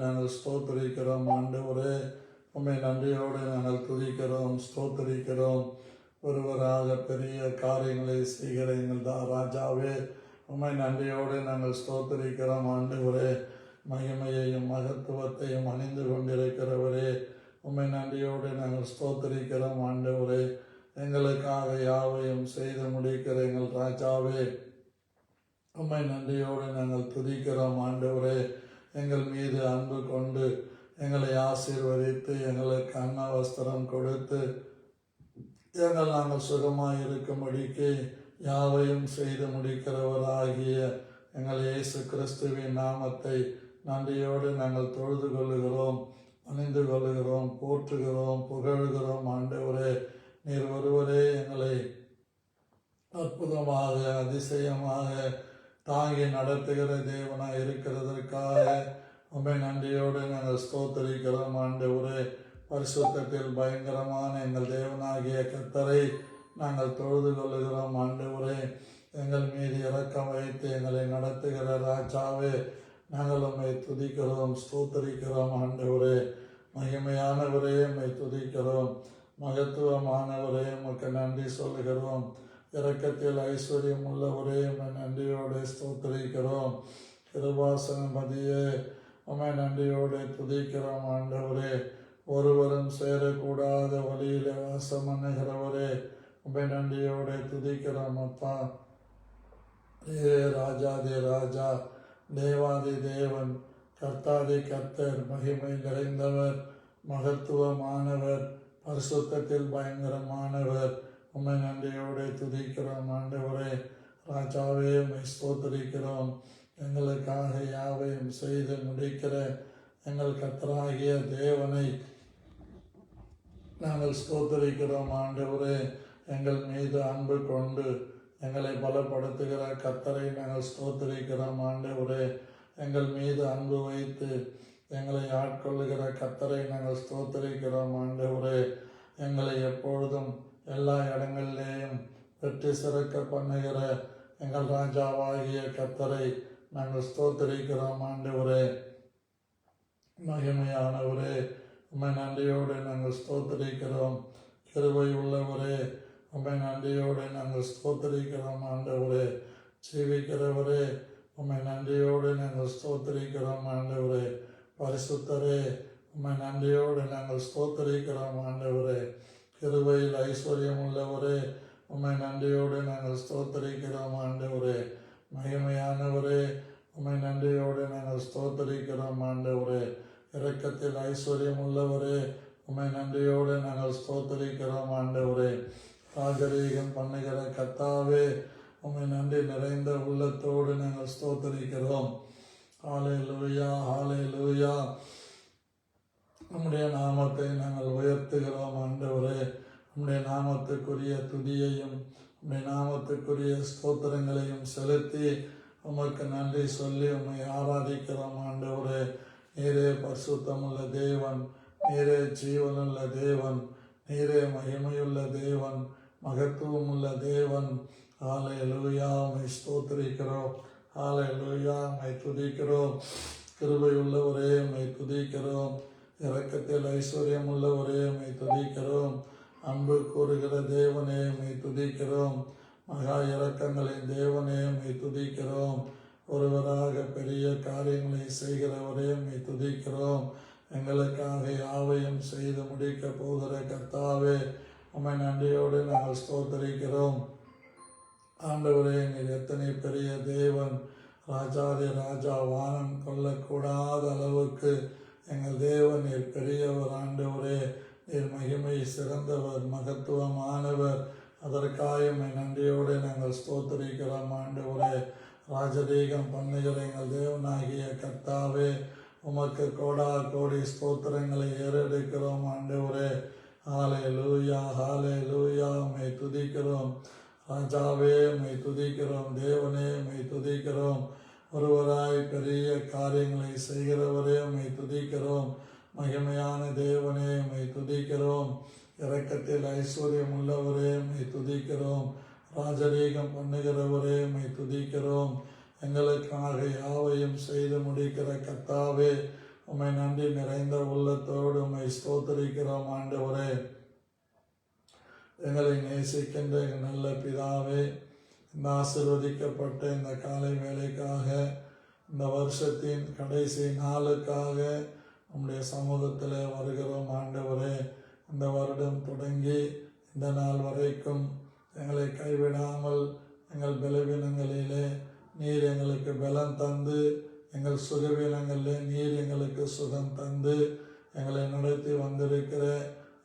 நாங்கள் ஸ்தோத்திரிக்கிறோம் ஆண்டவரே. உம்மை நன்றியோடு நாங்கள் துதிக்கிறோம், ஸ்தோத்திரிக்கிறோம். ஒருவராக பெரிய காரியங்களை செய்கிற எங்கள் ராஜாவே, உம்மை நன்றியோடு நாங்கள் ஸ்தோத்திரிக்கிறோம் ஆண்டவரே. மகிமையையும் மகத்துவத்தையும் அணிந்து கொண்டிருக்கிறவரே, உம்மை நன்றியோடு நாங்கள் ஸ்தோத்திரிக்கிறோம் ஆண்டவரே. எங்களுக்காக யாவையும் செய்து முடிக்கிற எங்கள் ராஜாவே, உம்மை நன்றியோடு நாங்கள் துதிக்கிறோம் ஆண்டவரே. எங்கள் மீது அன்பு கொண்டு எங்களை ஆசீர்வதித்து எங்களுக்கு அன்ன வஸ்திரம் கொடுத்து நாங்கள் சுகமாக இருக்கும்படிக்கு யாவையும் செய்து முடிக்கிறவராகிய எங்கள் இயேசு கிறிஸ்துவின் நாமத்தை நன்றியோடு நாங்கள் தொழுது கொள்ளுகிறோம், பணிந்து கொள்ளுகிறோம், போற்றுகிறோம், புகழ்கிறோம் ஆண்டவரே. நீர் ஒருவரே எங்களை அற்புதமாக அதிசயமாக தாங்கி நடத்துகிற தேவனாக இருக்கிறதற்காக உம்மை நன்றியோடு நாங்கள் ஸ்தோத்தரிக்கிறோம் ஆண்டவரே. பரிசுத்தத்தில் பயங்கரமான எங்கள் தேவனாகிய கர்த்தரை நாங்கள் தொழுது கொள்ளுகிறோம் ஆண்டவரே. எங்கள் மீது இரக்கம் வைத்து எங்களை நடத்துகிற ராஜாவே, நாங்கள் உம்மை துதிக்கிறோம், ஸ்தோத்தரிக்கிறோம் ஆண்டவரே. மகிமையானவரே, உம்மை துதிக்கிறோம். மகத்துவமானவரே, உமக்கு நன்றி சொல்லுகிறோம். இரக்கத்தில் ஐஸ்வர்யம் உள்ளவரே, உம்மை நன்றியோடு ஸ்தோத்தரிக்கிறோம். கிருபாசனபதியே, உம்மை நன்றியோடு துதிக்கிறோம் ஆண்டவரே. ஒருவரும் சேரக்கூடாத வழியில் வாசம் பண்ணுகிறவரே, உம்மை நன்றியோடு துதிக்கிறோம் அப்பா. ராஜாதி ராஜா, தேவாதி தேவன், கர்த்தாதி கர்த்தர், மகிமை நிறைந்தவர், மகத்துவமானவர், பரிசுத்தத்தில் பயங்கரமானவர், உம்மை நன்றியோடு துதிக்கிறோம் ஆண்டவரே. ராஜாவே, உம்மை ஸ்தோத்திரிக்கிறோம். எங்களுக்காக யாவையும் செய்து முடிக்கிற எங்கள் கர்த்தராகிய தேவனை நாங்கள் ஸ்தோத்திரிக்கிறோம் ஆண்டவரே. எங்கள் மீது அன்பு கொண்டு எங்களை பலப்படுத்துகிற கர்த்தரை நாங்கள் ஸ்தோத்திரிக்கிறோம் ஆண்டவரே. எங்கள் மீது அன்பு வைத்து எங்களை ஆட்கொள்ளுகிற கர்த்தரை நாங்கள் ஸ்தோத்திரிக்கிறோம் ஆண்டவரே. எங்களை எப்பொழுதும் எல்லா இடங்களிலேயும் வெற்றி சிறக்க பண்ணுகிற எங்கள் ராஜாவாகிய கர்த்தரை நாங்கள் ஸ்தோத்திரிக்கிறோம் ஆண்டவரே. மகிமையானவரே, உம்மை நன்றியோடு நாங்கள் ஸ்தோத்திரிக்கிறோம். கிருபை உள்ளவரே, உம்மை நன்றியோடு நாங்கள் ஸ்தோத்திரிக்கிறோம் ஆண்டவரே. ஜீவிக்கிறவரே, உம்மை நன்றியோடு நாங்கள் ஸ்தோத்திரிக்கிறோம் ஆண்டவரே. பரிசுத்தரே, உம்மை நன்றியோடு நாங்கள் ஸ்தோத்திரிக்கிறோம் ஆண்டவரே. கிருபையில் ஐஸ்வர்யம் உள்ளவரே, உம்மை நன்றியோடு நாங்கள் ஸ்தோத்திரிக்கிறோம் ஆண்டவரே. மகிமையானவரே, உம்மை நன்றியோடு நாங்கள் ஸ்தோத்திரிக்கிறோம் ஆண்டவரே. இரக்கத்தில் ஐஸ்வர்யம் உள்ளவரே, உம்மை நன்றியோடு நாங்கள் ஸ்தோத்திரிக்கிறோம் ஆண்டவரே. ராஜரீகம் பண்ணுகிற கர்த்தாவே, உம்மை நன்றி நிறைந்த உள்ளத்தோடு நாங்கள் ஸ்தோத்திரிக்கிறோம். ஹல்லேலூயா, ஹல்லேலூயா. நம்முடைய நாமத்தை நாங்கள் உயர்த்துகிறோம் ஆண்டவரே. நம்முடைய நாமத்துக்குரிய துதியையும் உம்முடைய நாமத்துக்குரிய ஸ்தோத்திரங்களையும் செலுத்தி உமக்கு நன்றி சொல்லி உம்மை ஆராதிக்கிறோம் ஆண்டவரே. நீரே பரிசுத்தமுள்ள தேவன், நீரே ஜீவனுள்ள தேவன், நீரே மகிமையுள்ள தேவன், மகத்துவமுள்ள தேவன். ஹல்லேலூயா, உம்மை ஸ்தோத்திரிக்கிறோம். ஹல்லேலூயா, உம்மை துதிக்கிறோம். கிருபையுள்ளவரே, உம்மை துதிக்கிறோம். இரக்கத்தில் ஐஸ்வர்யம் உள்ளவரே, உம்மை துதிக்கிறோம். அன்பு கூறுகிற தேவனே, உம்மை துதிக்கிறோம். மகா இரக்கங்களின் தேவனே, உம்மை துதிக்கிறோம். ஒருவராக பெரிய காரியங்களை செய்கிறவரே, உம்மை துதிக்கிறோம். எங்களுக்காக யாவையும் செய்து முடிக்க போகிற கர்த்தாவே, உம்மை நன்றியோடு நாங்கள் ஸ்தோத்திரிக்கிறோம் ஆண்டவரே. நீர் எத்தனை பெரிய தேவன், ராஜாதி ராஜா. வானம் கொள்ளக்கூடாத அளவுக்கு எங்கள் தேவன் நீர் பெரியவர் ஆண்டவரே. நீர் மகிமை சிறந்தவர், மகத்துவமானவர். அதற்காக உம்மை நன்றியோடு நாங்கள் ஸ்தோத்திரிக்கிறோம் ஆண்டவரே. ராஜரீகம் பண்ணுகிற எங்கள் தேவனாகிய கர்த்தாவே, உமக்கு கோடா கோடி ஸ்தோத்திரங்களை ஏறெடுக்கிறோம் ஆண்டவரே. ஹல்லேலூயா, ஹல்லேலூயா. உம்மை துதிக்கிறோம் ராஜாவே, உம்மை துதிக்கிறோம். தேவனே, உம்மை துதிக்கிறோம். ஒருவராய் பெரிய காரியங்களை செய்கிறவரே, உம்மை துதிக்கிறோம். மகிமையான தேவனே, உம்மை துதிக்கிறோம். இரக்கத்தில் ஐஸ்வர்யம் உள்ளவரே, உம்மை துதிக்கிறோம். ராஜரீகம் பண்ணுகிறவரே, உம்மை துதிக்கிறோம். எங்களுக்காக யாவையும் செய்து முடிக்கிற கர்த்தாவே, உம்மை நன்றி நிறைந்த உள்ளத்தோடு உம்மை ஸ்தோத்திரிக்கிறோம் ஆண்டவரே. எங்களை நேசிக்கின்ற எங்கள் நல்ல பிதாவே, இந்த ஆசீர்வதிக்கப்பட்ட இந்த காலை வேளைக்காக, இந்த வருஷத்தின் கடைசி நாளுக்காக உம்முடைய சமூகத்தில் வருகிறோம் ஆண்டவரே. இந்த வருடம் தொடங்கி இந்த நாள் வரைக்கும் எங்களை கைவிடாமல் எங்கள் பலவீனங்களிலே நீர் எங்களுக்கு பலம் தந்து, எங்கள் சுகவீனங்களிலே நீர் எங்களுக்கு சுகம் தந்து எங்களை நடத்தி வந்திருக்கிற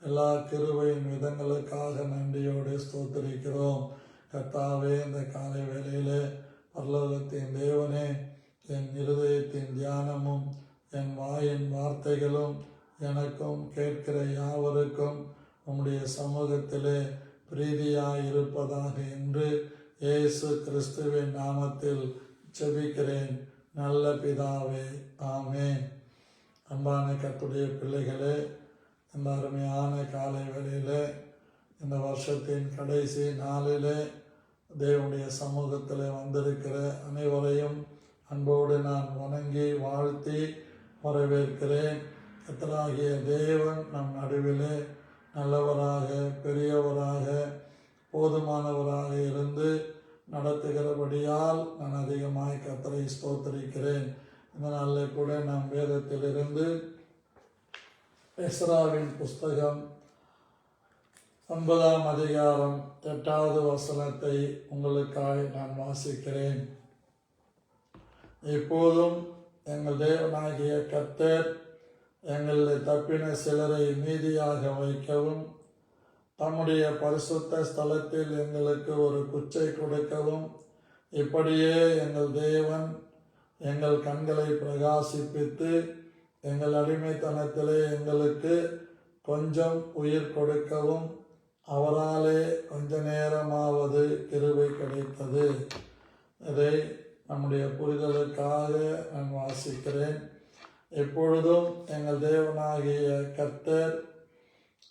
எல்லா கிருபையின் விதங்களுக்காக நன்றியோடு ஸ்தோத்திரிக்கிறோம். கர்த்தாவே, இந்த காலை வேளையிலே பரலோகத்தின் தேவனே, என் இருதயத்தின் தியானமும் என் வாயின் வார்த்தைகளும் எனக்கும் கேட்கிற யாவருக்கும் உம்முடைய சமூகத்திலே பிரீதியாய் இருப்பதாக என்று இயேசு கிறிஸ்துவின் நாமத்தில் ஜெபிக்கிறேன் நல்ல பிதாவே, ஆமென். அன்பான கர்த்தருடைய பிள்ளைகளே, இந்த அருமையான காலை வேளையிலே, இந்த வருஷத்தின் கடைசி நாளிலே தேவனுடைய சமூகத்தில் வந்திருக்கிற அனைவரையும் அன்போடு நான் வணங்கி வாழ்த்தி வரவேற்கிறேன். கர்த்தராகிய தேவன் நம் நடுவிலே நல்லவராக, பெரியவராக, போதுமானவராக இருந்து நடத்துகிறபடியால் நான் அதிகமாய் கர்த்தரை ஸ்தோத்திரிக்கிறேன். இந்த நாளில் கூட நாம் வேதத்திலிருந்து எஸ்ராவின் புஸ்தகம் 9ஆம் அதிகாரம் 8வது வசனத்தை உங்களுக்காய் நான் வாசிக்கிறேன். இப்போதும் எங்கள் தேவனாகிய கர்த்தர் எங்களில் தப்பின சிலரை மீதியாக வைக்கவும், தம்முடைய பரிசுத்த ஸ்தலத்தில் எங்களுக்கு ஒரு குச்சை கொடுக்கவும், இப்படியே எங்கள் தேவன் எங்கள் கண்களை பிரகாசிப்பித்து எங்கள் அடிமைத்தனத்திலே எங்களுக்கு கொஞ்சம் உயிர் கொடுக்கவும் அவராலே கொஞ்ச நேரமாவது கிருபை கிடைத்தது. இதை நம்முடைய புரிதலுக்காக நான் வாசிக்கிறேன். எப்பொழுதும் எங்கள் தேவனாகிய கர்த்தர்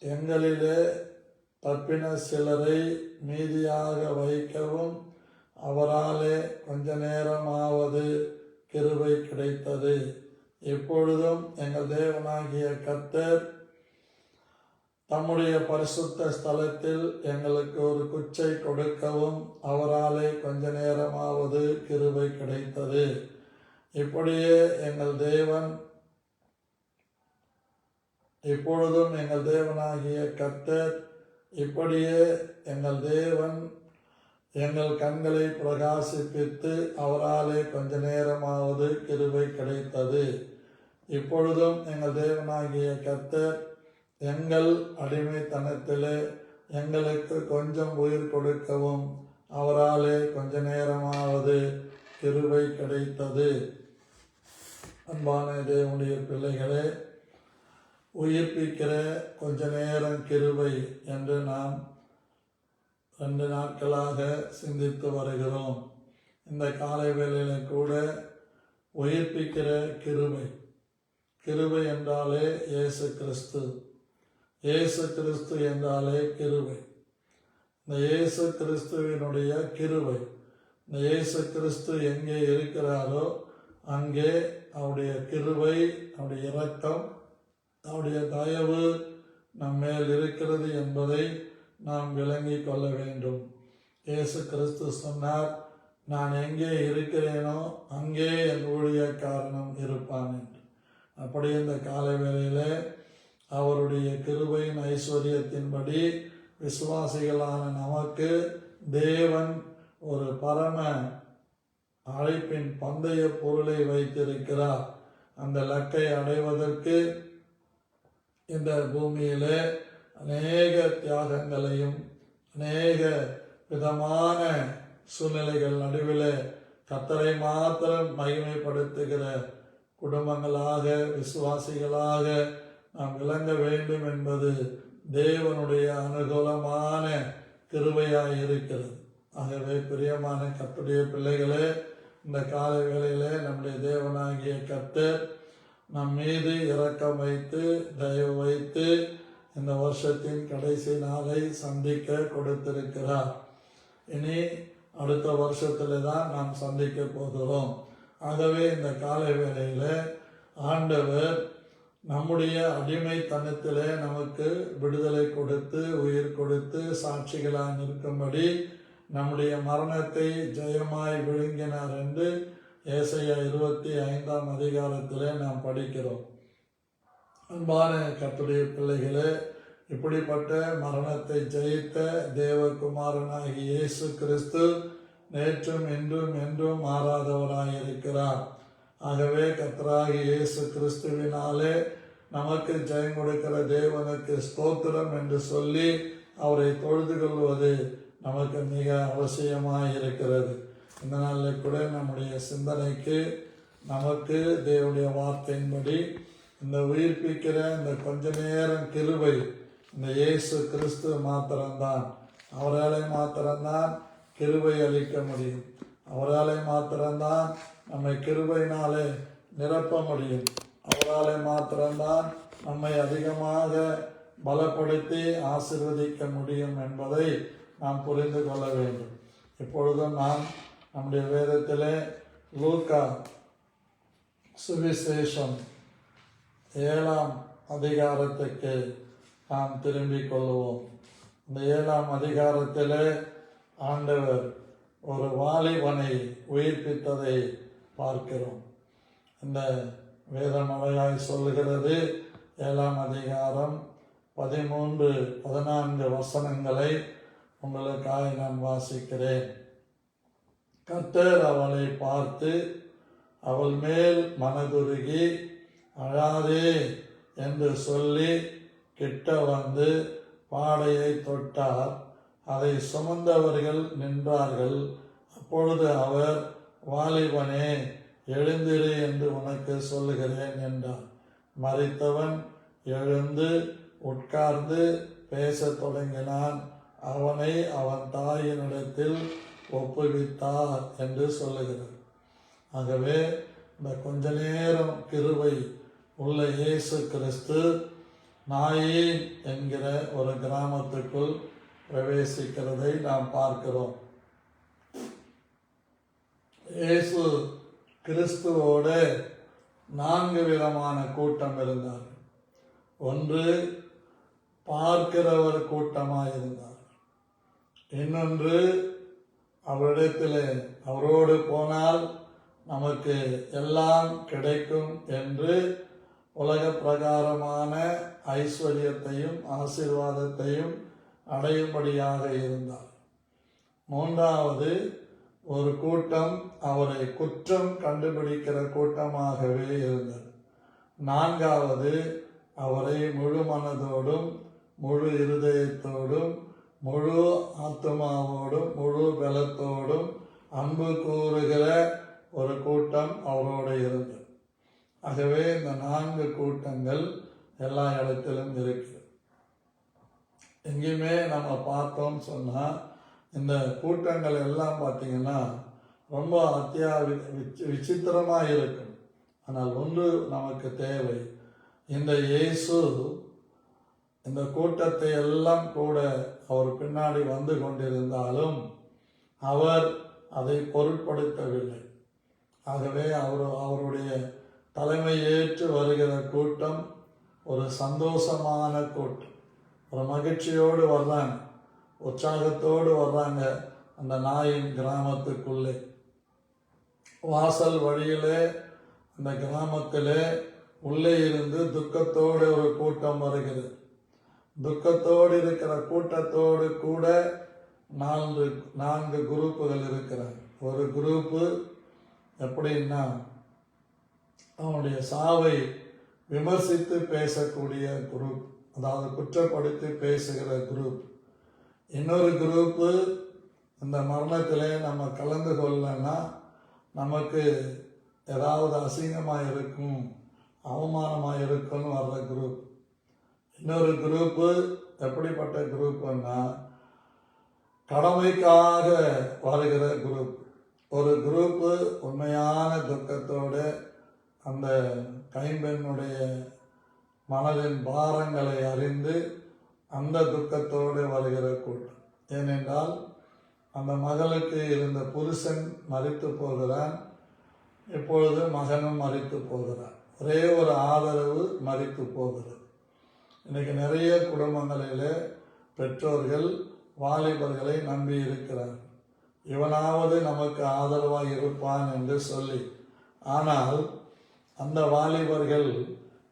எங்களிலே தப்பின சிலரை மீதியாக வைக்கவும் அவராலே கொஞ்ச நேரமாவது கிருபை கிடைத்தது. எப்பொழுதும் எங்கள் தேவனாகிய கர்த்தர் தம்முடைய பரிசுத்த ஸ்தலத்தில் எங்களுக்கு ஒரு குச்சை கொடுக்கவும் அவராலே கொஞ்ச நேரமாவது கிருபை கிடைத்தது. இப்படியே எங்கள் தேவன், இப்பொழுதும் எங்கள் தேவனாகிய கர்த்தர், இப்படியே எங்கள் தேவன் எங்கள் கண்களை பிரகாசிப்பித்து அவராலே கொஞ்ச நேரமாவது கிருபை கிடைத்தது. இப்பொழுதும் எங்கள் தேவனாகிய கர்த்தர் எங்கள் அடிமைத்தனத்திலே எங்களுக்கு கொஞ்சம் உயிர் கொடுக்கவும் அவராலே கொஞ்ச நேரமாவது கிருபை கிடைத்தது. அன்பான தேவனுடைய பிள்ளைகளே, உயிர்ப்பிக்கிற கொஞ்ச நேரம் கிருபை என்று நாம் 2 நாட்களாக சிந்தித்து வருகிறோம். இந்த காலை வேளையில் கூட உயிர்ப்பிக்கிற கிருபை, கிருபை என்றாலே இயேசு கிறிஸ்து, இயேசு கிறிஸ்து என்றாலே கிருபை. இந்த இயேசு கிறிஸ்துவினுடைய கிருபை, இந்த இயேசு கிறிஸ்து எங்கே இருக்கிறாரோ அங்கே அவருடைய கிருபை, அவருடைய இரக்கம், அவருடைய தயவு நம்மேல் இருக்கிறது என்பதை நாம் விளங்கி கொள்ள வேண்டும். இயேசு கிறிஸ்து சொன்னார், நான் எங்கே இருக்கிறேனோ அங்கே என் ஊழியக்காரனும் இருப்பான் என்று. அப்படி இந்த காலை வேளையிலே அவருடைய கிருபையின் ஐஸ்வர்யத்தின்படி விசுவாசிகளான நமக்கு தேவன் ஒரு பரம அழைப்பின் பந்தய பொருளை வைத்திருக்கிறார். அந்த இலக்கை அடைவதற்கு இந்த பூமியிலே அநேக தியாகங்களையும் அநேக விதமான சூழ்நிலைகள் நடுவில் கர்த்தரை மாத்திரம் மகிமைப்படுத்துகிற குடும்பங்களாக, விசுவாசிகளாக நாம் விளங்க வேண்டும் என்பது தேவனுடைய அனுகூலமான கிருபையாய் இருக்கிறது. ஆகவே பிரியமான கர்த்தருடைய பிள்ளைகளே, இந்த காலை வேளையிலே நம்முடைய தேவனாகிய கர்த்தர் நம் மீது இரக்கம் வைத்து, தயவு வைத்து இந்த வருஷத்தின் கடைசி நாளை சந்திக்க கொடுத்திருக்கிறார். இனி அடுத்த வருஷத்துல தான் நாம் சந்திக்க போகிறோம். ஆகவே இந்த காலை வேளையில ஆண்டவர் நம்முடைய அடிமைத்தனத்திலே நமக்கு விடுதலை கொடுத்து உயிர் கொடுத்து சாட்சிகளாக நிற்கும்படி நம்முடைய மரணத்தை ஜெயமாய் விழுங்கினார் என்று ஏசாயா 25ஆம் அதிகாரத்திலே நாம் படிக்கிறோம். அன்பான கர்த்தருடைய பிள்ளைகளே, இப்படிப்பட்ட மரணத்தை ஜெயித்த தேவகுமாரனாகிய இயேசு கிறிஸ்து நேற்றும் இன்றும் என்றும் மாறாதவராய் இருக்கிறார். ஆகவே கர்த்தராகிய இயேசு கிறிஸ்துவினாலே நமக்கு ஜெயம் கொடுக்கிற தேவனுக்கு ஸ்தோத்திரம் என்று சொல்லி அவரை தொழுது கொள்வது நமக்கு மிக அவசியமாக இருக்கிறது. இந்த நாளில் கூட நம்முடைய சிந்தனைக்கு நமக்கு தேவனுடைய வார்த்தையின்படி இந்த உயிர்ப்பிக்கிற இந்த கொஞ்ச நேரம் கிருபை இந்த இயேசு கிறிஸ்து மாத்திரம்தான். அவராலே மாத்திரம்தான் கிருபை அளிக்க முடியும். அவராலே மாத்திரம்தான் நம்மை கிருபையினாலே நிரப்ப முடியும். அவராலே மாத்திரம்தான் நம்மை அதிகமாக பலப்படுத்தி ஆசீர்வதிக்க முடியும் என்பதை நாம் புரிந்து கொள்ள வேண்டும். இப்பொழுதும் நாம் நம்முடைய வேதத்திலே லூக்கா சுவிசேஷம் 7ஆம் அதிகாரத்துக்கு நாம் திரும்பிக் கொள்வோம். இந்த 7ஆம் அதிகாரத்திலே ஆண்டவர் ஒரு வாலிபனை உயிர்ப்பித்ததை பார்க்கிறோம். இந்த வேதம் அழகாய் சொல்லுகிறது. 7ஆம் அதிகாரம் 13-14 வசனங்களை உங்களுக்காக நான் வாசிக்கிறேன். கர்த்தர் அவளை பார்த்து அவள் மேல் மனதுருகி அழாதே என்று சொல்லி கிட்ட வந்து பாடையை தொட்டார். அதை சுமந்தவர்கள் நின்றார்கள். அப்பொழுது அவர், வாலிபனே எழுந்திரு என்று உனக்கு சொல்லுகிறேன் என்றார். மரித்தவன் எழுந்து உட்கார்ந்து பேசத் தொடங்கினான். அவனை அவன் தாயினிடத்தில் ஒப்புவித்தார் என்று சொல்லுகிறார். ஆகவே இந்த கொஞ்ச நேரம் கிருபை உள்ள இயேசு கிறிஸ்து நாயின் என்கிற ஒரு கிராமத்துக்குள் பிரவேசிக்கிறதை நாம் பார்க்கிறோம். இயேசு கிறிஸ்துவோட 4 விதமான கூட்டம் இருந்தார். ஒன்று பார்க்கிறவர் கூட்டமாக இருந்தார். இன்னொன்று அவரிடத்தில் அவரோடு போனால் நமக்கு எல்லாம் கிடைக்கும் என்று உலக பிரகாரமான ஐஸ்வர்யத்தையும் ஆசீர்வாதத்தையும் அடையும்படியாக இருந்தார். மூன்றாவது ஒரு கூட்டம் அவரை குற்றம் கண்டுபிடிக்கிற கூட்டமாகவே இருந்தது. நான்காவது அவரை முழு மனதோடும் முழு இருதயத்தோடும் முழு ஆத்மாவோடும் முழு பலத்தோடும் அன்பு கூறுகிற ஒரு கூட்டம் அவரோடு இருந்தது. ஆகவே இந்த 4 கூட்டங்கள் எல்லா இடத்திலும் இருக்குது. எங்கேயுமே நம்ம பார்த்தோம் சொன்னால் இந்த கூட்டங்கள் எல்லாம் பார்த்தீங்கன்னா ரொம்ப விசித்திரமாக இருக்கும். ஆனால் ஒன்று நமக்கு தேவை. இந்த இயேசு இந்த கூட்டத்தை எல்லாம் கூட அவர் பின்னாடி வந்து கொண்டிருந்தாலும் அவர் அதை பொருட்படுத்தவில்லை. ஆகவே அவருடைய தலைமை ஏற்று வருகிற கூட்டம் ஒரு சந்தோஷமான கூட்டம். ஒரு மகிழ்ச்சியோடு வர்றாங்க, உற்சாகத்தோடு வர்றாங்க. அந்த நாயின் கிராமத்துக்குள்ளே வாசல் வழியிலே அந்த கிராமத்திலே உள்ளே இருந்து துக்கத்தோடு ஒரு கூட்டம் வருகிறது. துக்கத்தோடு இருக்கிற கூட்டத்தோடு கூட 4 குரூப்புகள் இருக்கிறாங்க. ஒரு குரூப்பு எப்படின்னா அவனுடைய சாவை விமர்சித்து பேசக்கூடிய குரூப், அதாவது குற்றப்படுத்தி பேசுகிற குரூப். இன்னொரு குரூப்பு இந்த மரணத்திலே நம்ம கலந்து கொள்ளனா நமக்கு ஏதாவது அசிங்கமாக இருக்கும், அவமானமாக இருக்கும்னு வர்ற குரூப். இன்னொரு குரூப்பு எப்படிப்பட்ட குரூப்புன்னா கடமைக்காக வருகிற குரூப். ஒரு குரூப்பு உண்மையான துக்கத்தோடு அந்த கைம்பெண்ணுடைய மனதின் பாரங்களை அறிந்து அந்த துக்கத்தோடு வருகிற கூட்டம். ஏனென்றால் அந்த மகளுக்கு இருந்த புருஷன் மரித்து போகிறான், இப்பொழுது மகனும் மரித்து போகிறான். ஒரே ஒரு ஆதரவு மரித்து போகிறது. இன்னைக்கு நிறைய குடும்பங்களில் பெற்றோர்கள் வாலிபர்களை நம்பி இருக்கிறார்கள். இவனாவது நமக்கு ஆதரவாக இருப்பான் என்று சொல்லி. ஆனால் அந்த வாலிபர்கள்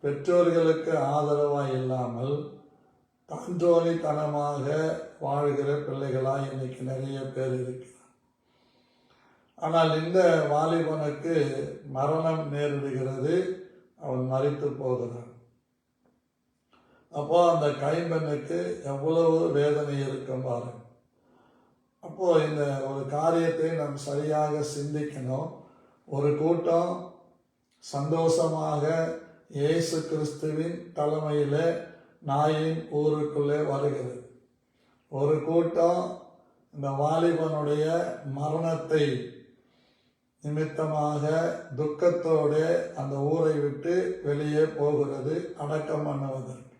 பெற்றோர்களுக்கு ஆதரவாக இல்லாமல் தாந்தோணித்தனமாக வாழ்கிற பிள்ளைகளாக இன்னைக்கு நிறைய பேர் இருக்கிறார். ஆனால் இந்த வாலிபனுக்கு மரணம் நேரிடுகிறது, அவன் மரித்து போகிறான். அப்போ அந்த கைம்பெண்ணுக்கு எவ்வளவு வேதனை இருக்கும் பாருங்க. அப்போ இந்த ஒரு காரியத்தை நாம் சரியாக சிந்திக்கணும். ஒரு கூட்டம் சந்தோஷமாக இயேசு கிறிஸ்துவின் தலைமையில நாயின் ஊருக்குள்ளே வருகிறது. ஒரு கூட்டம் இந்த வாலிபனுடைய மரணத்தை நிமித்தமாக துக்கத்தோடு அந்த ஊரை விட்டு வெளியே போகிறது அடக்கம் பண்ணுவதற்கு.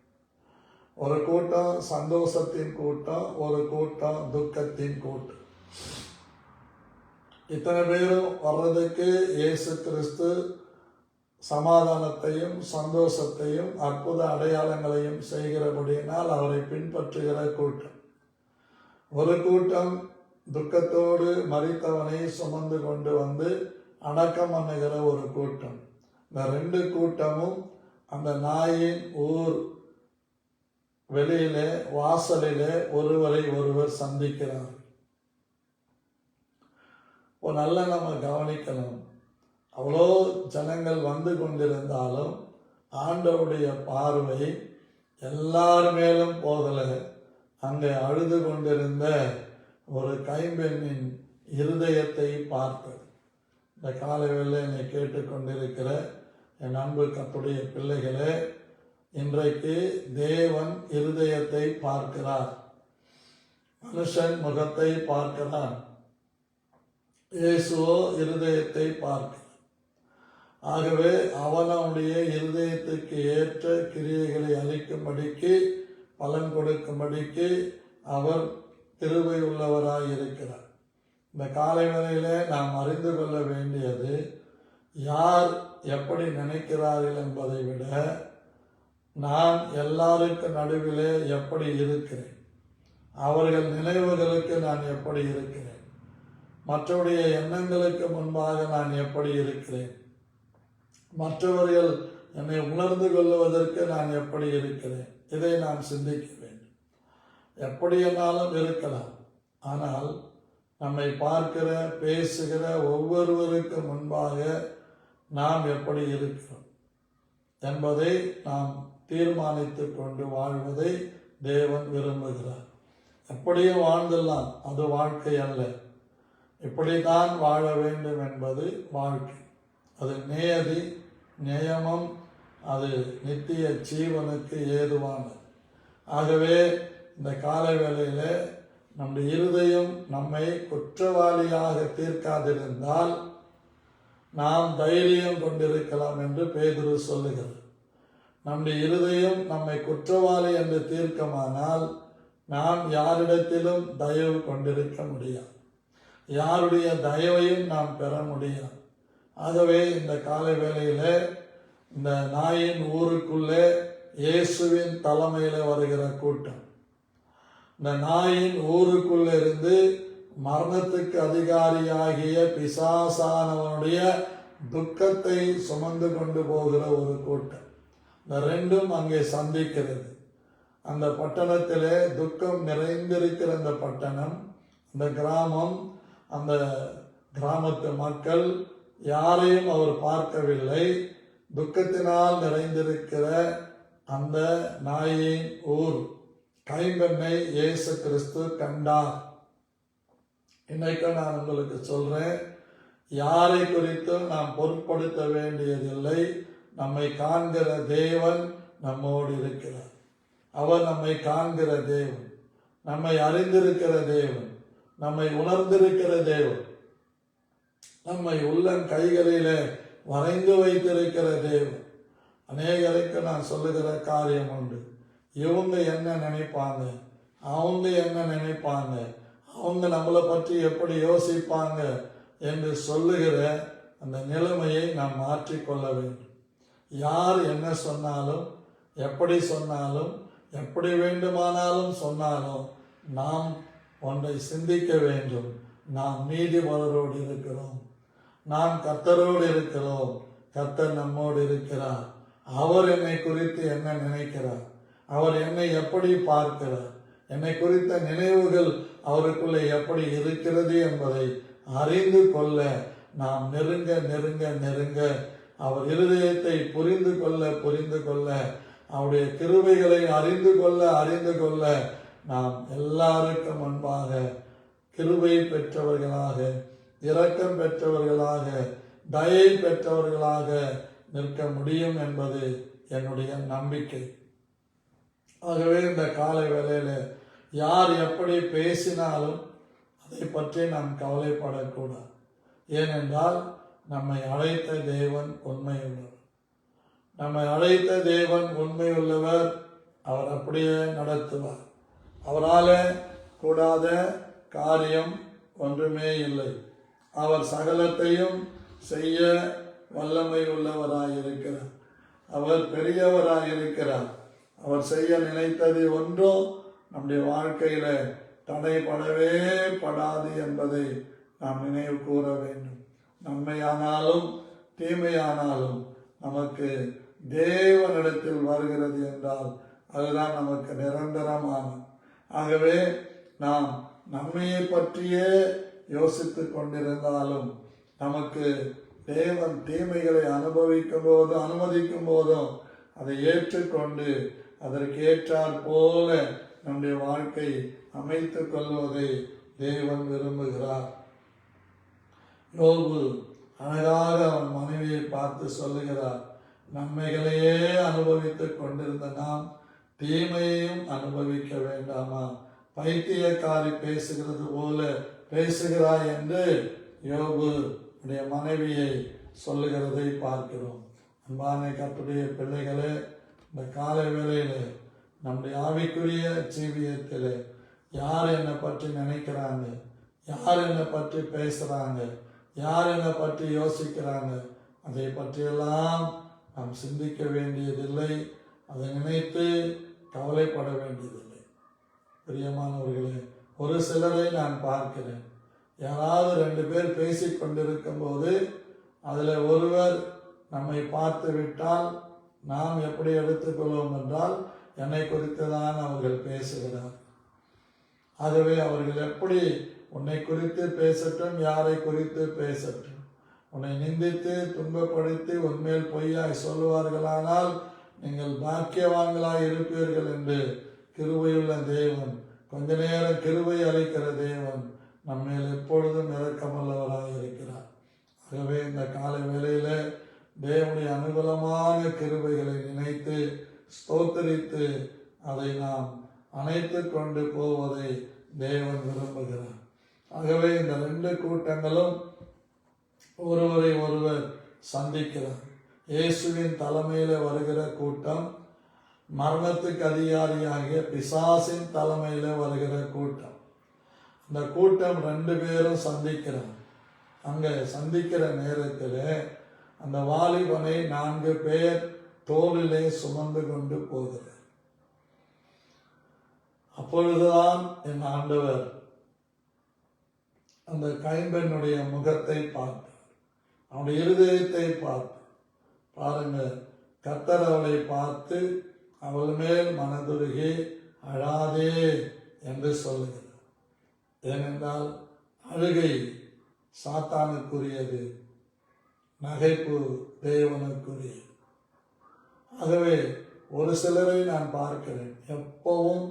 ஒரு கூட்டம் சந்தோஷத்தின் கூட்டம், ஒரு கூட்டம் துக்கத்தின் கூட்டம். இத்தனை பேரும் வர்றதுக்கு இயேசு கிறிஸ்து சமாதானத்தையும் சந்தோஷத்தையும் அற்புத அடையாளங்களையும் செய்கிறபடியினால் அவரை பின்பற்றுகிற கூட்டம். ஒரு கூட்டம் துக்கத்தோடு மரித்தவனை சுமந்து கொண்டு வந்து அடக்கம் பண்ணுகிற ஒரு கூட்டம். இந்த ரெண்டு கூட்டமும் அந்த நாயின் ஊர் வெளியிலே வாசலிலே ஒருவரை ஒருவர் சந்திக்கிறார். நல்லா நம்ம கவனிக்கணும். அவ்வளோ ஜனங்கள் வந்து கொண்டிருந்தாலும் ஆண்டவருடைய பார்வை எல்லார் மேலும் போகலை. அங்கே அழுது கொண்டிருந்த ஒரு கைம்பெண்ணின் இருதயத்தை பார்த்தது. இந்த காலையில் என்னை கேட்டுக்கொண்டிருக்கிற என் அன்பு கர்த்தருடைய பிள்ளைகளே, இன்றைக்கு தேவன் இருதயத்தை பார்க்கிறார், மனுஷன் முகத்தை பார்க்கிறான். இயேசுவோ இருதயத்தை பார்க்கிறார். ஆகவே அவனுடைய இருதயத்துக்கு ஏற்ற கிரியைகளை அளிக்கும்படிக்கு, பலன் கொடுக்கும்படிக்கு அவர் கிருபை உள்ளவராய் இருக்கிறார். இந்த காலை வேளையிலே நாம் அறிந்து கொள்ள வேண்டியது, யார் எப்படி நினைக்கிறார்கள் என்பதை விட நான் எல்லாருக்கும் நடுவிலே எப்படி இருக்கிறேன், அவர்கள் நினைவுகளுக்கு நான் எப்படி இருக்கிறேன், மற்றவருடைய எண்ணங்களுக்கு முன்பாக நான் எப்படி இருக்கிறேன், மற்றவர்கள் என்னை உணர்ந்து கொள்வதற்கு நான் எப்படி இருக்கிறேன், இதை நாம் சிந்திக்க வேண்டும். எப்படி என்னாலும் இருக்கலாம், ஆனால் நம்மை பார்க்கிற பேசுகிற ஒவ்வொருவருக்கு முன்பாக நாம் எப்படி இருக்கிறோம் என்பதை நாம் தீர்மானித்து கொண்டு வாழ்வதை தேவன் விரும்புகிறார். எப்படியும் வாழ்ந்துடலாம், அது வாழ்க்கை அல்ல. இப்படித்தான் வாழ வேண்டும் என்பது வாழ்க்கை. அது நியதி, நியமம், அது நித்திய ஜீவனுக்கு ஏதுவானது. ஆகவே இந்த கால வேளையில நம்முடைய இருதயம் நம்மை குற்றவாளியாக தீர்க்காதிருந்தால் நாம் தைரியம் கொண்டிருக்கலாம் என்று பேதுரு சொல்லுகிறார். நம்முடைய இருதயம் நம்மை குற்றவாளி என்று தீர்க்கமானால் நாம் யாரிடத்திலும் தயவு கொண்டிருக்க முடியாது, யாருடைய தயவையும் நாம் பெற முடியாது. ஆகவே இந்த காலை வேளையில இந்த நாயின் ஊருக்குள்ளே இயேசுவின் தலைமையில வருகிற கூட்டம், இந்த நாயின் ஊருக்குள்ள இருந்து மரணத்துக்கு அதிகாரியாகிய பிசாசானவனுடைய துக்கத்தை சுமந்து கொண்டு போகிற ஒரு கூட்டம். இந்த ரெண்டும் அங்கே சந்திக்கிறது. அந்த பட்டணத்திலே துக்கம் நிறைந்திருக்கிற அந்த பட்டணம், அந்த கிராமம், அந்த கிராமத்து மக்கள் யாரையும் அவர் பார்க்கவில்லை. துக்கத்தினால் நிறைந்திருக்கிற அந்த நாயின் ஊர் கைம்பெண்ணை இயேசு கிறிஸ்து கண்டார். இன்னைக்கு நான் உங்களுக்கு சொல்றேன், யாரை குறித்தும் நாம் பொருட்படுத்த வேண்டியதில்லை. நம்மை காண்கிற தேவன் நம்மோடு இருக்கிறார். அவர் நம்மை காண்கிற தேவன், நம்மை அறிந்திருக்கிற தேவன், நம்மை உணர்ந்திருக்கிற தேவன், நம்மை உள்ளம் கைகளிலே வரைந்து வைத்திருக்கிற தேவன். அநேகருக்கு நான் சொல்லுகிற காரியம் உண்டு. இவங்க என்ன நினைப்பாங்க, அவங்க என்ன நினைப்பாங்க, அவங்க நம்மளை பற்றி எப்படி யோசிப்பாங்க என்று சொல்லுகிற அந்த நிலைமையை நாம் மாற்றிக்கொள்ள வேண்டும். யார் என்ன சொன்னாலும், எப்படி சொன்னாலும், எப்படி வேண்டுமானாலும் சொன்னாலும், நாம் ஒன்றை சிந்திக்க வேண்டும். நாம் நீதிமானரோடு இருக்கிறோம், நாம் கர்த்தரோடு இருக்கிறோம், கர்த்தர் நம்மோடு இருக்கிறார். அவர் என்னை குறித்து என்ன நினைக்கிறார், அவர் என்னை எப்படி பார்க்கிறார், என்னை குறித்த நினைவுகள் அவருக்குள்ளே எப்படி இருக்கிறது என்பதை அறிந்து கொள்ள நாம் நெருங்க நெருங்க நெருங்க, அவர் இருதயத்தை புரிந்து கொள்ள அவருடைய கிருபைகளை அறிந்து கொள்ள நாம் எல்லாருக்கும் முன்பாக கிருபை பெற்றவர்களாக, இரக்கம் பெற்றவர்களாக, தயை பெற்றவர்களாக நிற்க முடியும் என்பது என்னுடைய நம்பிக்கை. ஆகவே இந்த காலை வேளையில் யார் எப்படி பேசினாலும் அதை பற்றி நாம் கவலைப்படக்கூடாது. ஏனென்றால் நம்மை அழைத்த தேவன் உண்மையுள்ளவர். நம்மை அழைத்த தேவன் உண்மையுள்ளவர். அவர் அப்படியே நடத்துவார். அவரால் கூடாத காரியம் ஒன்றுமே இல்லை. அவர் சகலத்தையும் செய்ய வல்லமை உள்ளவராயிருக்கிறார். அவர் பெரியவராயிருக்கிறார். அவர் செய்ய நினைத்தது ஒன்றும் நம்முடைய வாழ்க்கையில தடைபடவே படாது என்பதை நாம் நினைவு கூற வேண்டும். நன்மையானாலும் தீமையானாலும் நமக்கு தேவனிடத்தில் வருகிறது என்றால் அதுதான் நமக்கு நிரந்தரமானது. ஆகவே நாம் நன்மையை பற்றியே யோசித்துக் கொண்டிருந்தாலும் நமக்கு தேவன் தீமைகளை அனுமதிக்கும் போதும் அதை ஏற்றுக்கொண்டு அதற்கு ஏற்றாற் போல நம்முடைய வாழ்க்கை அமைத்துக் கொள்வதை தேவன் விரும்புகிறார். யோபு அழகாக அவன் மனைவியை பார்த்து சொல்லுகிறார், நன்மைகளையே அனுபவித்துக் கொண்டிருந்த நாம் தீமையையும் அனுபவிக்க வேண்டாமா? பைத்தியக்காரி பேசுகிறது போல பேசுகிறாய் என்று யோபு உடைய மனைவியை சொல்லுகிறதை பார்க்கிறோம். அன்பான கர்த்தருடைய பிள்ளைகளே, இந்த காலை வேளையில் நம்முடைய ஆவிக்குரிய ஜீவியத்தில் யார் என்னை பற்றி நினைக்கிறாங்க, யார் என்னை பற்றி பேசுகிறாங்க, யார் என்னை பற்றி யோசிக்கிறாங்க, அதை பற்றியெல்லாம் நாம் சிந்திக்க வேண்டியதில்லை. அதை நினைத்து கவலைப்பட வேண்டியதில்லை. பிரியமானவர்களே, ஒரு சிலரை நான் பார்க்கிறேன். யாராவது 2 பேர் பேசிக் கொண்டிருக்கும் போது அதில் ஒருவர் நம்மை பார்த்து விட்டால் நாம் எப்படி எடுத்துக்கொள்வோம் என்றால், என்னை குறித்து தான் அவர்கள் பேசுகிறார். ஆகவே அவர்கள் எப்படி உன்னை குறித்து பேசட்டும், யாரை குறித்து பேசட்டும், உன்னை நிந்தித்து துன்பப்படுத்தி உன்மேல் பொய்யாய் சொல்லுவார்களானால் நீங்கள் பாக்கியவான்களாய் இருப்பீர்கள் என்று கிருபையுள்ள தேவன், கொஞ்ச நேரம் கிருபை அளிக்கிற தேவன் நம்மேல் எப்பொழுதும் இரக்கமுள்ளவராய் இருக்கிறார். ஆகவே இந்த காலை வேளையில தேவனுடைய அனுகூலமான கிருபைகளை நினைத்து ஸ்தோத்தரித்து அதை நாம் அணைத்து கொண்டு போவதை தேவன் விரும்புகிறார். ஆகவே இந்த 2 கூட்டங்களும் ஒருவரை ஒருவர் சந்திக்கிறார். இயேசுவின் தலைமையில வருகிற கூட்டம், மரணத்துக்கு அதிகாரியாகிய பிசாசின் தலைமையில வருகிற கூட்டம். அந்த கூட்டம் 2 பேரும் சந்திக்கிறார். அங்க சந்திக்கிற நேரத்தில் அந்த வாலிபனை 4 பேர் தோளிலே சுமந்து கொண்டு போகிறார். அப்பொழுதுதான் என் ஆண்டவர் அந்த கைம்பெண்ணுடைய முகத்தை பார்த்தார், அவனுடைய இருதயத்தை பார்த்தார். பாருங்க, கர்த்தர் அவளை பார்த்து அவள் மேல் மனதுருகி அழாதே என்று சொல்லுகிறார். ஏனென்றால் அழுகை சாத்தானுக்குரியது, நகைப்பு தேவனுக்குரியது. ஆகவே ஒரு சிலரை நான் பார்க்கிறேன், எப்பவும்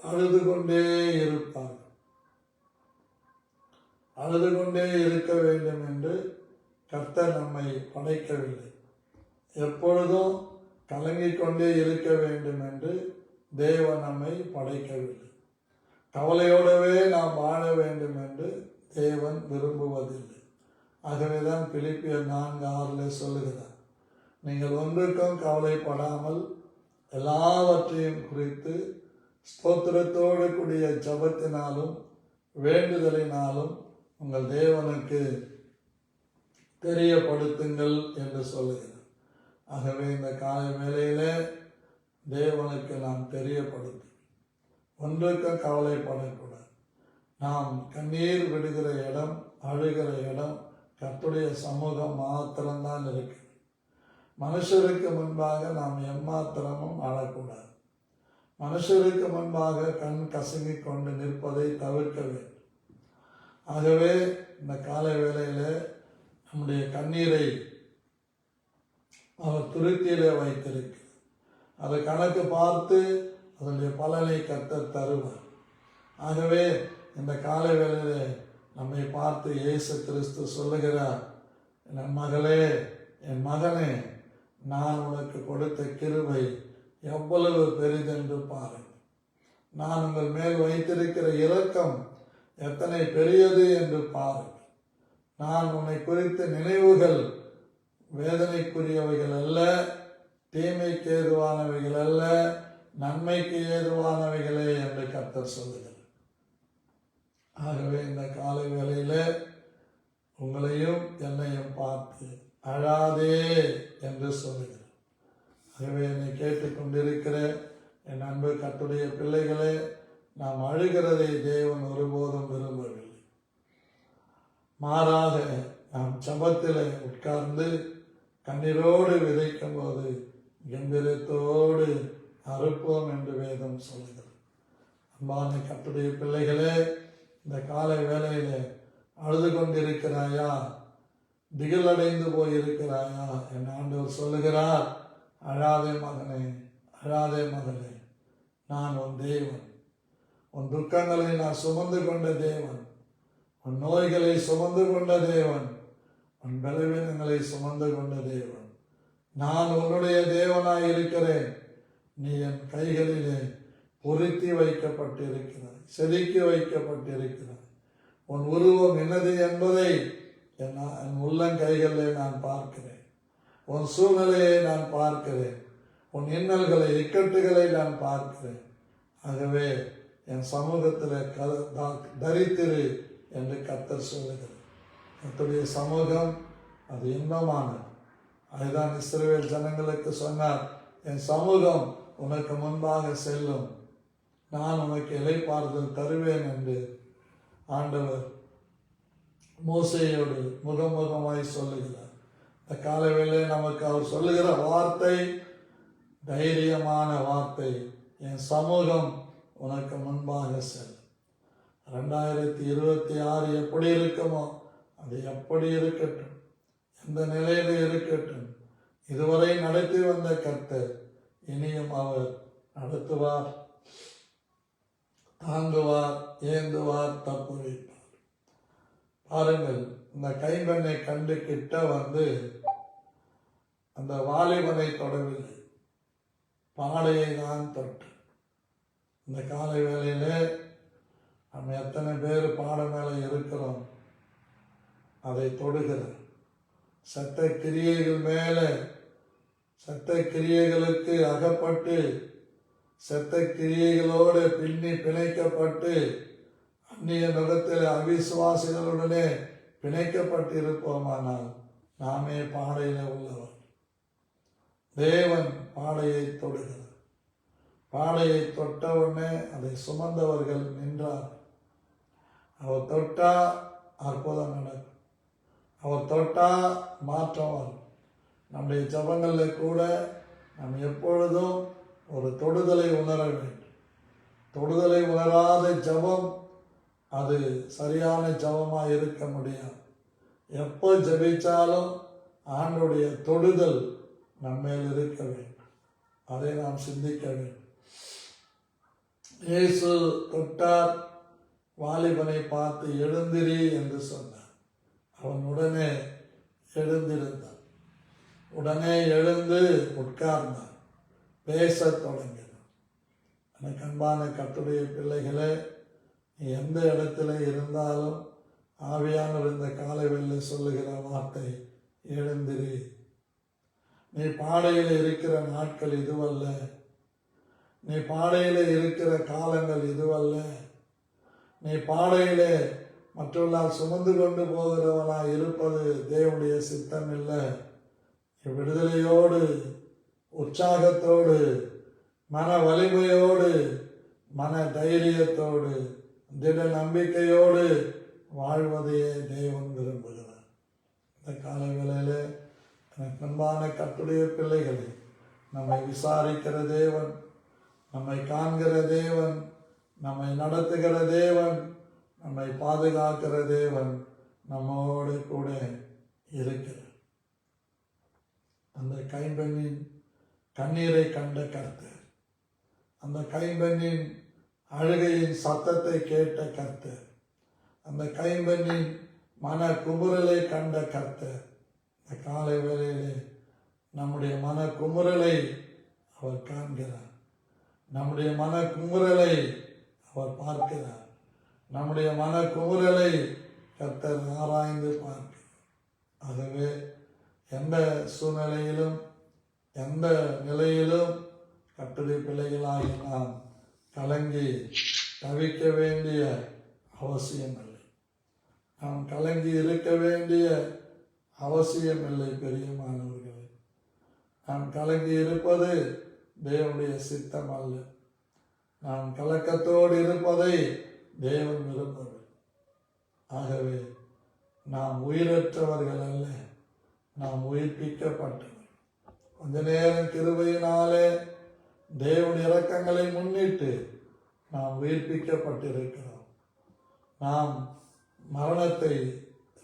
அழுது கொண்டே இருப்பார்கள். அழுது கொண்டே இருக்க வேண்டும் என்று கர்த்தர் நம்மை படைக்கவில்லை. எப்பொழுதும் கலங்கிக் கொண்டே இருக்க வேண்டும் என்று தேவன் நம்மை படைக்கவில்லை. கவலையோடவே நாம் வாழ வேண்டும் என்று தேவன் விரும்புவதில்லை. ஆகவேதான் பிலிப்பியர் 4:6 சொல்லுகிறார், நீங்கள் ஒன்றுக்கும் கவலைப்படாமல் எல்லாவற்றையும் குறித்து ஸ்தோத்திரத்தோடு கூடிய ஜபத்தினாலும் வேண்டுதலினாலும் உங்கள் தேவனுக்கு தெரியப்படுத்துங்கள் என்று சொல்லுகிறார். ஆகவே இந்த காலை வேளையிலே தேவனுக்கு நாம் தெரியப்படுத்தும், ஒன்றுக்கும் கவலைப்படக்கூடாது. நாம் கண்ணீர் விடுகிற இடம், அழுகிற இடம் கர்த்தருடைய சமூகம் மாத்திரம்தான் இருக்கு. மனுஷருக்கு முன்பாக நாம் எம்மாத்திரமும் அழக்கூடாது. மனுஷருக்கு முன்பாக கண் கசங்கி கொண்டு நிற்பதை தவிர்க்க வேண்டும். ஆகவே இந்த காலை வேளையில நம்முடைய கண்ணீரை அவர் துருத்தியிலே வைத்திருக்கு. அதை கணக்கு பார்த்து அதனுடைய பலனை கர்த்தர் தருவார். ஆகவே இந்த காலை வேளையிலே நம்மை பார்த்து இயேசு கிறிஸ்து சொல்லுகிறார், என் மகளே, என் மகனே, நான் உனக்கு கொடுத்த கிருபை எவ்வளவு பெரிதென்று பாருங்கள். நான் உங்கள் மேல் வைத்திருக்கிற இரக்கம் எத்தனை பெரியது என்று பாருங்கள். நான் உன்னை குறித்த நினைவுகள் வேதனைக்குரியவைகள் அல்ல, தீமைக்கு ஏதுவானவைகள் அல்ல, நன்மைக்கு ஏதுவானவைகளே என்று கர்த்தர் சொல்லுகிறார். ஆகவே இந்த காலை வேளையில உங்களையும் என்னையும் பார்த்து அழாதே என்று சொல்லுகிறார். ஆகவே என்னை கேட்டுக்கொண்டிருக்கிற என் அன்பு கர்த்தருடைய பிள்ளைகளே, நாம் அழுகிறதை தேவன் ஒருபோதும் விரும்பவில்லை. மாறாக நாம் ஜெபத்தில் உட்கார்ந்து கண்ணீரோடு விதைக்கும் போது கம்பீரத்தோடு அறுப்போம் என்று வேதம் சொல்லுகிறது. அன்பான கர்த்தருடைய பிள்ளைகளே, இந்த காலை வேளையில அழுது கொண்டிருக்கிறாயா, திகிலடைந்து போயிருக்கிறாயா? என் ஆண்டவர் சொல்லுகிறார், அழாதே மகனே, அழாதே மகளே, நான் உன் தேவன். உன் துக்கங்களை நான் சுமந்து கொண்ட தேவன், உன் நோய்களை சுமந்து கொண்ட தேவன், உன் பலவீனங்களை சுமந்து கொண்ட தேவன். நான் உன்னுடைய தேவனாய் இருக்கிறேன். நீ என் கைகளிலே பொருத்தி வைக்கப்பட்டிருக்கிறாய், செதுக்கி வைக்கப்பட்டிருக்கிறாய். உன் உருவம் என்னது என்பதை என் உள்ளங்கைகளிலே நான் பார்க்கிறேன். உன் சூழ்நிலையை நான் பார்க்கிறேன். உன் இன்னல்களை, இக்கட்டுகளை நான் பார்க்கிறேன். ஆகவே என் சமூகத்தில் தரித்திரு என்று கர்த்தர் சொல்லுகிறார். கர்த்தருடைய சமூகம் அது இன்பமானது. அதுதான் இஸ்ரவேல் ஜனங்களுக்கு சொன்னார், என் சமூகம் உனக்கு முன்பாக செல்லும், நான் உனக்கு இளைப்பாறுதல் தருவேன் என்று ஆண்டவர் மோசேயோடு முகமுகமாய் சொல்லுகிறார். இந்த காலவேளை நமக்கு அவர் சொல்லுகிற வார்த்தை தைரியமான வார்த்தை, என் சமூகம் உனக்கு முன்பாக செல்லும். 2026 எப்படி இருக்குமோ அது எப்படி இருக்கட்டும், எந்த நிலையில இருக்கட்டும், இதுவரை நடத்தி வந்த கர்த்தர் இனியும் அவர் நடத்துவார், தாங்குவார், ஏந்துவார், தப்பு வைப்பார். பாருங்கள், இந்த கைம்பெண்ணை கண்டு கிட்ட வந்து அந்த வாலிபனை தொடவில்லை, பாடையை தான் தொட்டு. இந்த காலை வேளையிலே நம்ம எத்தனை பேர் பாட மேலே இருக்கிறோம், அதை தொடுகிறோம். சட்ட கிரியைகள் மேலே, சட்ட கிரியைகளுக்கு அகப்பட்டு, சட்ட கிரியைகளோடு பிணைக்கப்பட்டு, அந்நிய நுகத்தில் அவிசுவாசிகளுடனே பிணைக்கப்பட்டு இருப்போமானால் நாமே பாடையில உள்ளவர். தேவன் பாடையை தொடுகிறார். பாடையை தொட்ட உடனே அதை சுமந்தவர்கள் நின்றார். அவர் தொட்டா அற்புதம் நடக்கும். அவர் தொட்டா மாற்றம் வரும். நம்முடைய ஜபங்களில் கூட நாம் எப்பொழுதும் ஒரு தொடுதலை உணர வேண்டும். தொடுதலை உணராத ஜபம் அது சரியான ஜபமாக இருக்க முடியாது. எப்போ ஜபிச்சாலும் ஆண்டுடைய தொடுதல் நம்மேல் இருக்க வேண்டும். அதை நாம் சிந்திக்க வேண்டும். இயேசு தொட்டார், வாலிபனை பார்த்து எழுந்திரி என்று சொன்னார். அவன் உடனே எழுந்திருந்தான். உடனே எழுந்து உட்கார்ந்தான், பேசத் தொடங்கினான். எனக்கு அன்பான கர்த்தருடைய பிள்ளைகளே, நீ எந்த இடத்துல இருந்தாலும் ஆவியானவர் இந்த காலை வேளை சொல்லுகிற வார்த்தை எழுந்திரி. நீ பாடையில் இருக்கிற நாட்கள் இதுவல்ல, நீ பாடையில இருக்கிற காலங்கள் இதுவல்ல, நீ பாடையிலே மற்றவர்களால் சுமந்து கொண்டு போகிறவனாய் இருப்பது தேவனுடைய சித்தம் இல்லை. விடுதலையோடு, உற்சாகத்தோடு, மன வலிமையோடு, மன தைரியத்தோடு, திட நம்பிக்கையோடு வாழ்வதையே தேவன் விரும்புகிறார். இந்த காலை வேளையிலே எனக்கு அன்பான கர்த்தருடைய பிள்ளைகளை, நம்மை விசாரிக்கிற தேவன், நம்மை காண்கிற தேவன், நம்மை நடத்துகிற தேவன், நம்மை பாதுகாக்கிற தேவன் நம்மோடு கூட இருக்கிறார். அந்த கைம்பெண்ணின் கண்ணீரை கண்ட கர்த்தர், அந்த கைம்பெண்ணின் அழுகையின் சத்தத்தை கேட்ட கர்த்தர், அந்த கைம்பெண்ணின் மன குமுறலை கண்ட கர்த்தர் இந்த காலை வேளையிலே நம்முடைய மன குமுறலை அவர் காண்கிறார். நம்முடைய மன குமுறலை அவர் பார்க்கிறார். நம்முடைய மன குமுறலை கர்த்தர் ஆராய்ந்து பார்க்கிறார். ஆகவே எந்த சூழ்நிலையிலும், எந்த நிலையிலும் கர்த்தருடைய பிள்ளைகளாகி நாம் கலங்கி தவிக்க வேண்டிய அவசியமில்லை. நாம் கலங்கி இருக்க வேண்டிய அவசியமில்லை. பெரியமானவர்களே, நாம் கலங்கி இருப்பது தேவனுடைய சித்தம் அல்ல. நாம் கலக்கத்தோடு இருப்பதை தேவன் விரும்பவில்லை. ஆகவே நாம் உயிரற்றவர்கள் அல்ல, நாம் உயிர்ப்பிக்கப்பட்டவர்கள். கொஞ்ச நேரம் கிருபையினாலே தேவன் இரக்கங்களை முன்னிட்டு நாம் உயிர்ப்பிக்கப்பட்டிருக்கிறோம். நாம் மரணத்தை,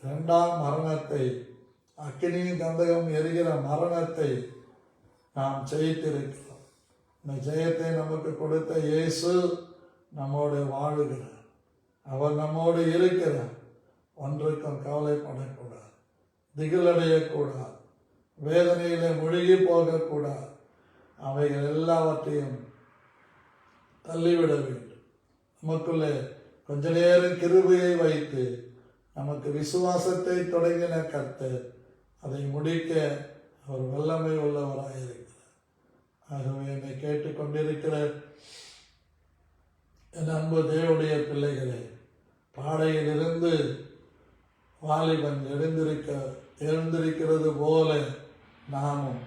இரண்டாம் மரணத்தை, அக்கினியின் கந்தகம் எரிகிற மரணத்தை நாம் ஜெயித்திருக்கிறோம். இந்த ஜெயத்தை நமக்கு கொடுத்த இயேசு நம்மோடு வாழுகிறார். அவர் நம்மோடு இருக்கிறார். ஒன்றுக்கும் கவலைப்படக்கூடாது, திகிலடையக்கூடாது, வேதனையிலே மூழ்கி போகக்கூடாது. அவைகள் எல்லாவற்றையும் தள்ளிவிட வேண்டும். நமக்குள்ளே கொஞ்ச நேரம் கிருபையை வைத்து நமக்கு விசுவாசத்தை தொடங்கின கர்த்தர் அதை முடிக்க அவர் வல்லமை உள்ளவராயிருக்கிறார். ஆகவே என்னை கேட்டுக்கொண்டிருக்கிற என் அன்பு தேவனுடைய பிள்ளைகளே, பாடையிலிருந்து வாலிபன் எழுந்திருக்கிறது போல நாமும்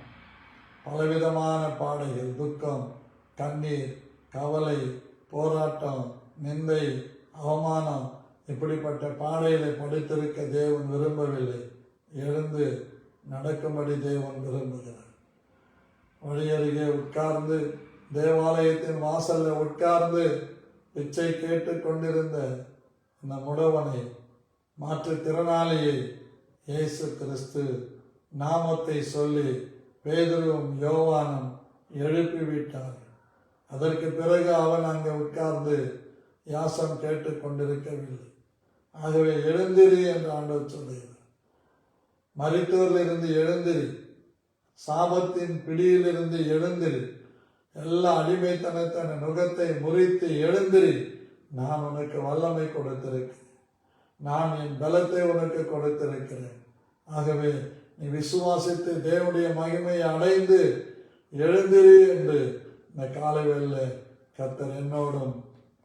பலவிதமான பாடைகள், துக்கம், கண்ணீர், கவலை, போராட்டம், நிந்தை, அவமானம், இப்படிப்பட்ட பாடையிலே படுத்திருக்க தேவன் விரும்பவில்லை. எழுந்து நடக்கும்படி தேவன் விரும்புகிறார். வழியருகே உட்கார்ந்து, தேவாலயத்தின் வாசல்ல உட்கார்ந்து பிச்சை கேட்டு கொண்டிருந்த அந்த முடவனை, மாற்றுத்திறனாளியை இயேசு கிறிஸ்து நாமத்தை சொல்லி பேதுருவும் யோவானும் எழுப்பிவிட்டார். அதற்கு பிறகு அவன் அங்கே உட்கார்ந்து யாசம் கேட்டு கொண்டிருக்கவில்லை. ஆகவே எழுந்திரி என்று ஆண்டவர் சொல்லுகிறார். மரித்தோரிலிருந்து எழுந்திரி, சாபத்தின் பிடியிலிருந்து எழுந்திரி, எல்லா அடிமைத்தனத்தின் நுகத்தை முறித்து எழுந்திரி. நான் உனக்கு வல்லமை கொடுத்திருக்கிறேன், நான் என் பலத்தை உனக்கு கொடுத்திருக்கிறேன். ஆகவே நீ விசுவாசித்து தேவனுடைய மகிமையை அடைந்து எழுந்திரி என்று இந்த காலை வேளையிலே கர்த்தர் என்னோடும்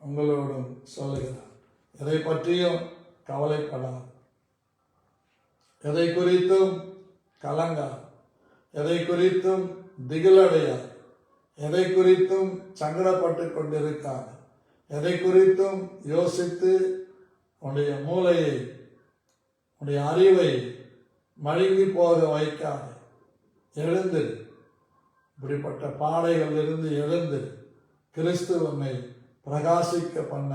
உங்களோடும் சொல்லுகிறார். எதை பற்றியும் கவலைப்படாது, எதை குறித்தும் கலங்காது, எதை குறித்தும் திகிலடையாது, எதை குறித்தும் சங்கடப்பட்டு கொண்டிருக்காது, எதை குறித்தும் யோசித்து உன்னுடைய மூளையை, உன்னுடைய அறிவை மழுங்கி போக வைக்காது. எழுந்து, இப்படிப்பட்ட பாடைகள் இருந்து எழுந்து கிறிஸ்து உன்னை பிரகாசிக்க பண்ண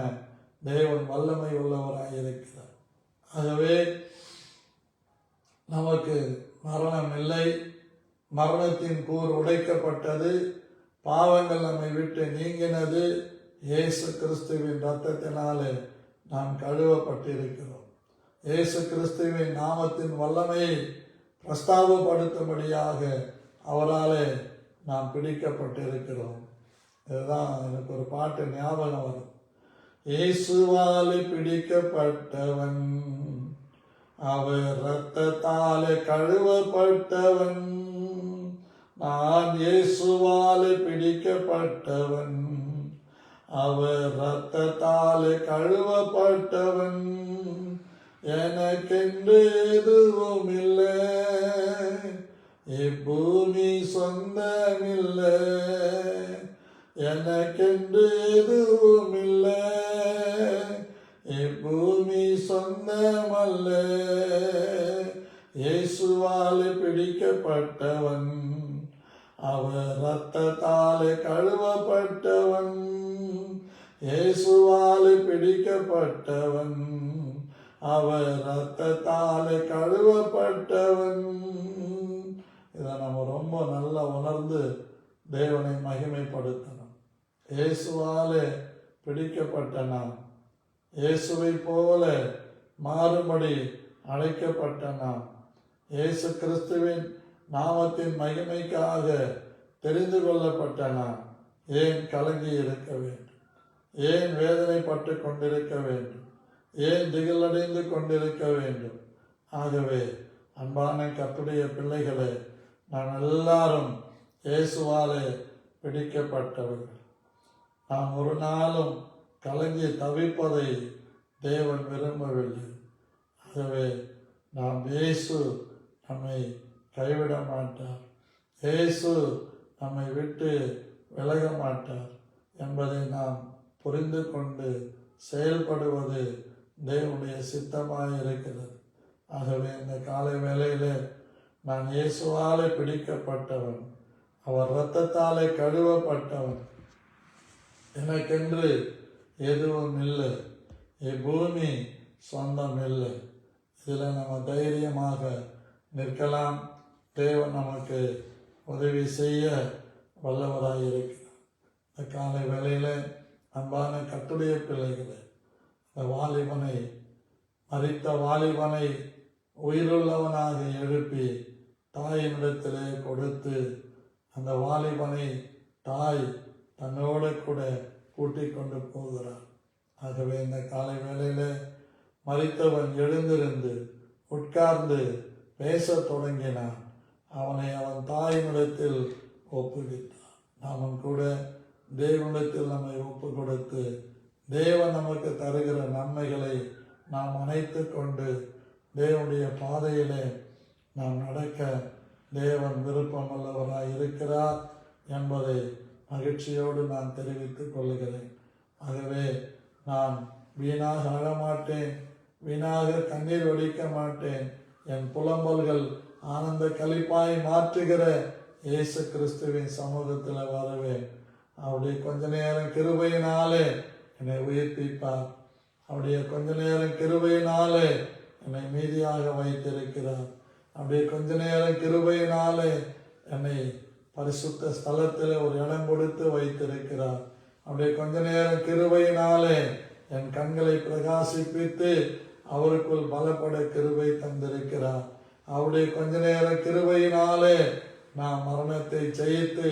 தேவன் வல்லமை உள்ளவராயிருக்கிறார். ஆகவே நமக்கு மரணம் இல்லை, மரணத்தின் கூர் உடைக்கப்பட்டது, பாவங்கள் நம்மை விட்டு நீங்கினது. இயேசு கிறிஸ்துவின் இரத்தத்தினாலே நாம் கழுவப்பட்டிருக்கிறோம். இயேசு கிறிஸ்துவின் நாமத்தின் வல்லமையை பிரஸ்தாபப்படுத்தும்படியாக அவராலே நாம் பிடிக்கப்பட்டிருக்கிறோம். இதுதான் எனக்கு ஒரு பாட்டு ஞாபகம் வரும். இயேசுவாலே பிடிக்கப்பட்டவன், அவர் இரத்தத்தாலே கழுவப்பட்டவன். நான் இயேசுவாலே பிடிக்கப்பட்டவன், அவர் இரத்தத்தாலே கழுவப்பட்டவன். எனக்கென்று எதுவும் இல்லை, இப்பூமி சொந்தமில்ல, எனக்கென்று எதுவும் இல்லை. இப்பூமி சொந்தமல்ல, இயேசுவால் பிடிக்கப்பட்டவன், அவர் இரத்தத்தால் கழுவப்பட்டவன். இயேசுவால் பிடிக்கப்பட்டவன், அவர் இரத்தத்தால் கழுவப்பட்டவன். இதை நம்ம ரொம்ப நல்லா உணர்ந்து தேவனை மகிமைப்படுத்தணும். இயேசுவால் பிடிக்கப்பட்ட நாம், இயேசுவை போல மாறுபடி அழைக்கப்பட்ட நாம், இயேசு கிறிஸ்துவின் நாமத்தின் மகிமைக்காக தெரிந்து கொள்ளப்பட்ட நாம் ஏன் கலங்கி இருக்க வேண்டும்? ஏன் வேதனைப்பட்டு கொண்டிருக்க வேண்டும்? ஏன் திகிலடைந்து கொண்டிருக்க வேண்டும்? ஆகவே அன்பான கர்த்தருடைய பிள்ளைகளே, நாம் எல்லாரும் இயேசுவாலே பிடிக்கப்பட்டவர்கள். நாம் ஒரு நாளும் கலங்கி தவிப்பதை தேவன் விரும்பவில்லை. ஆகவே நாம் இயேசு நம்மை கைவிட மாட்டார், இயேசு நம்மை விட்டு விலக மாட்டார் என்பதை நாம் புரிந்து கொண்டு செயல்படுவது தேவனுடைய சித்தமாக இருக்கிறது. ஆகவே இந்த காலை வேளையிலே நான் இயேசுவாலே பிடிக்கப்பட்டவன், அவர் இரத்தத்தாலே கழுவப்பட்டவன், எனக்கென்று எதுவும் இல்லை, இப்பூமி சொந்தம் இல்லை. இதில் நம்ம தைரியமாக நிற்கலாம். தேவன் நமக்கு உதவி செய்ய வல்லவராக இருக்கிறார். இந்த காலை வேளையில் அன்பான கர்த்தருடைய பிள்ளைகளே, இந்த வாலிபனை, மரித்த வாலிபனை உயிருள்ளவனாக எழுப்பி தாயினிடத்திலே கொடுத்து, அந்த வாலிபனை தாய் தன்னோடு கூட கூட்டிக் கொண்டு போகிறார். ஆகவே இந்த காலை வேளையில் மரித்தவன் எழுந்திருந்து உட்கார்ந்து பேசத் தொடங்கினான். அவனை அவன் தாயினிடத்தில் ஒப்புவித்தான். நாமும் கூட தேவனிடத்தில் நம்மை ஒப்பு கொடுத்து தேவன் நமக்கு தருகிற நன்மைகளை நாம் அணைத்து கொண்டு தேவனுடைய பாதையிலே நாம் நடக்க தேவன் விருப்பமுள்ளவராய் இருக்கிறார் என்பதை மகிழ்ச்சியோடு நான் தெரிவித்துக் கொள்கிறேன். ஆகவே நான் வீணாக அழமாட்டேன், வீணாக கண்ணீர் வடிக்க மாட்டேன். என் புலம்பல்கள் ஆனந்த களிப்பாய் மாற்றுகிற இயேசு கிறிஸ்துவின் சமூகத்தில் வருவேன். அவருடைய கொஞ்ச நேரம் கிருபையினாலே என்னை உயிர்ப்பிப்பார். அவருடைய கொஞ்ச நேரம் கிருபையினாலே என்னை மீதியாக வைத்திருக்கிறார். அப்படியே கொஞ்ச நேரம் கிருபையினாலே என்னை பரிசுத்த ஸ்தலத்தில் ஒரு இடம் கொடுத்து வைத்திருக்கிறார். அப்படியே கொஞ்ச நேரம் கிருபையினாலே என் கண்களை பிரகாசிப்பித்து அவருக்குள் பலப்பட கிருபை தந்திருக்கிறார். அவருடைய கொஞ்ச நேரம் கிருபையினாலே நான் மரணத்தை ஜெயித்து,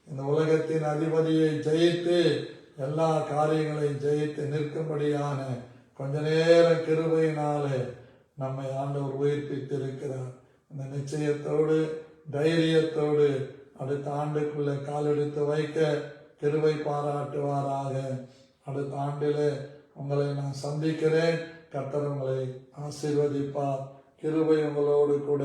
இந்த உலகத்தின் அதிபதியை ஜெயித்து, எல்லா காரியங்களையும் ஜெயித்து நிற்கும்படியான கொஞ்ச நேரம் கிருபையினாலே நம்மை ஆண்டவர் உயிர்ப்பித்திருக்கிறார். இந்த நிச்சயத்தோடு தைரியத்தோடு அடுத்த ஆண்டுக்குள்ளே காலெடுத்து வைக்க கிருபை பாராட்டுவாராக. அடுத்த ஆண்டிலே உங்களை நான் சந்திக்கிறேன். கர்த்தர் உங்களை ஆசீர்வதிப்பார். கிருபை உங்களோடு கூட